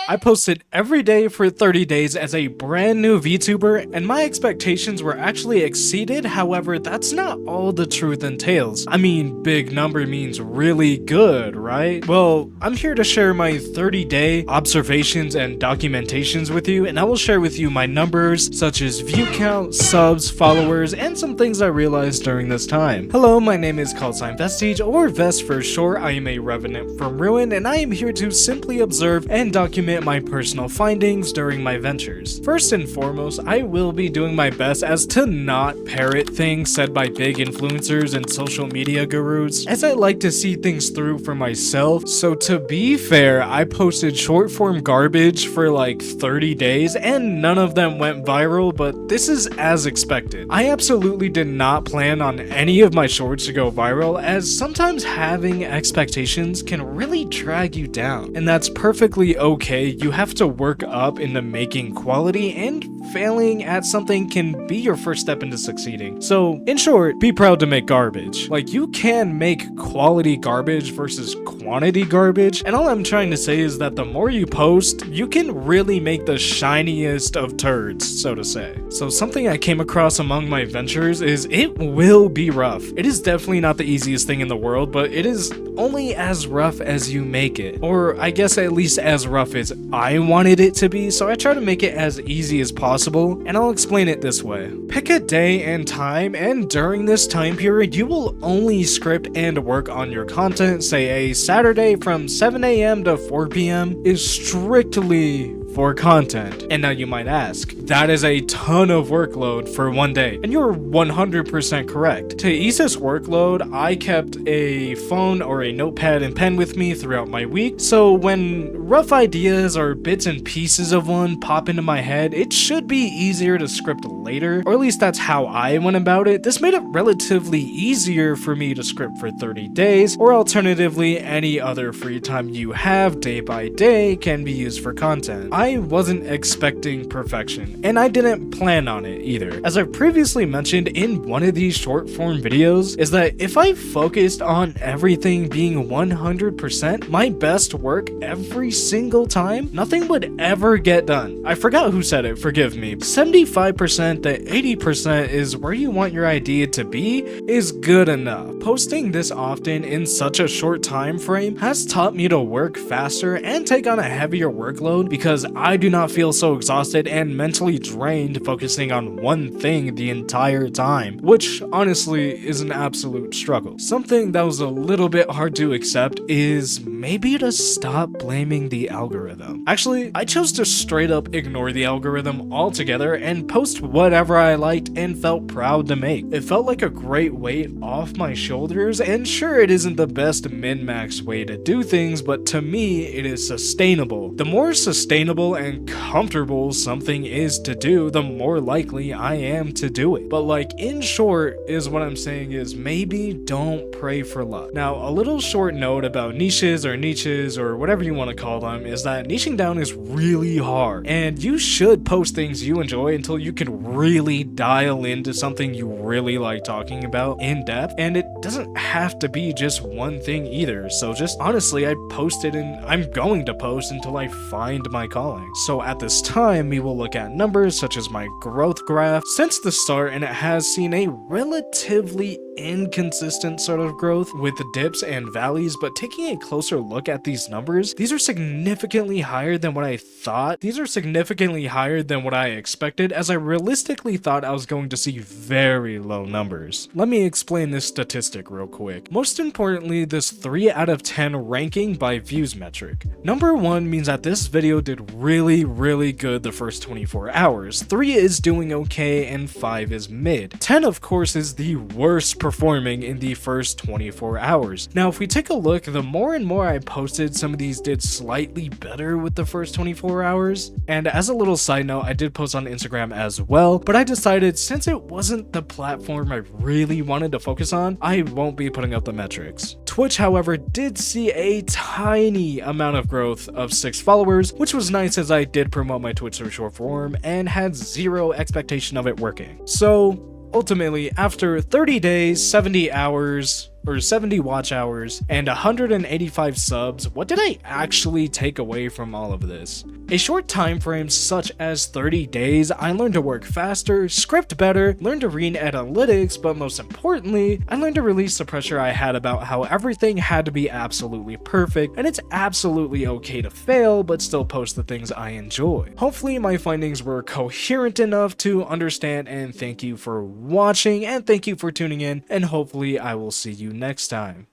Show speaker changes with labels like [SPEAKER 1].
[SPEAKER 1] I posted every day for 30 days as a brand new VTuber, and my expectations were actually exceeded. However, that's not all the truth entails. I mean, big number means really good, right? Well, I'm here to share my 30-day observations and documentations with you, and I will share with you my numbers such as view count, subs, followers, and some things I realized during this time. Hello, my name is callsign Vestige, or Vest for short. I am a revenant from Ruin, and I am here to simply observe and document my personal findings during my ventures. First and foremost, I will be doing my best as to not parrot things said by big influencers and social media gurus, as I like to see things through for myself. So to be fair, I posted short form garbage for like 30 days and none of them went viral, but this is as expected. I absolutely did not plan on any of my shorts to go viral, as sometimes having expectations can really drag you down, and that's perfectly okay. You have to work up into making quality, and failing at something can be your first step into succeeding. So in short, be proud to make garbage. Like, you can make quality garbage versus quantity garbage, and all I'm trying to say is that the more you post, you can really make the shiniest of turds, so to say. So something I came across among my ventures is it will be rough. It is definitely not the easiest thing in the world, but it is only as rough as you make it. Or I guess at least as rough as I wanted it to be, so I try to make it as easy as possible, and I'll explain it this way. Pick a day and time, and during this time period, you will only script and work on your content. Say a Saturday from 7 a.m. to 4 p.m. is strictly for content. And now you might ask, that is a ton of workload for one day, and you're 100% correct. To ease this workload, I kept a phone or a notepad and pen with me throughout my week, so when rough ideas or bits and pieces of one pop into my head, it should be easier to script later, or at least that's how I went about it. This made it relatively easier for me to script for 30 days, or alternatively, any other free time you have day by day can be used for content. I wasn't expecting perfection, and I didn't plan on it either. As I previously mentioned in one of these short form videos, is that if I focused on everything being 100% my best work every single time, nothing would ever get done. I forgot who said it, forgive me. 75% to 80% is where you want your idea to be is good enough. Posting this often in such a short time frame has taught me to work faster and take on a heavier workload, because I do not feel so exhausted and mentally drained focusing on one thing the entire time, which honestly is an absolute struggle. Something that was a little bit hard to accept is maybe to stop blaming the algorithm. Actually, I chose to straight up ignore the algorithm altogether and post whatever I liked and felt proud to make. It felt like a great weight off my shoulders, and sure, it isn't the best min-max way to do things, but to me, it is sustainable. The more sustainable and comfortable something is to do, the more likely I am to do it. But like, in short, is what I'm saying is maybe don't pray for luck. Now, a little short note about niches or whatever you want to call them is that niching down is really hard, and you should post things you enjoy until you can really dial into something you really like talking about in depth, and it doesn't have to be just one thing either. So just honestly, I posted and I'm going to post until I find my calling. So at this time, we will look at numbers such as my growth graph since the start, and it has seen a relatively inconsistent sort of growth with dips and valleys. But taking a closer look at these numbers, these are significantly higher than what I thought. These are significantly higher than what I expected, as I realistically thought I was going to see very low numbers. Let me explain this statistic real quick. Most importantly, this 3 out of 10 ranking by views metric. Number 1 means that this video did really good the first 24 hours. 3 is doing okay, and 5 is mid. 10 of course is the worst performing in the first 24 hours. Now, if we take a look, the more and more I posted, some of these did slightly better with the first 24 hours. And as a little side note, I did post on Instagram as well, but I decided since it wasn't the platform I really wanted to focus on, I won't be putting up the metrics. Twitch, however, did see a tiny amount of growth of 6 followers, which was nice as I did promote my Twitch through short form and had zero expectation of it working. So ultimately, after 30 days, 70 hours, or 70 watch hours, and 185 subs, what did I actually take away from all of this? A short time frame such as 30 days, I learned to work faster, script better, learned to read analytics, but most importantly, I learned to release the pressure I had about how everything had to be absolutely perfect, and it's absolutely okay to fail, but still post the things I enjoy. Hopefully my findings were coherent enough to understand, and thank you for watching, and thank you for tuning in, and hopefully I will see you next time.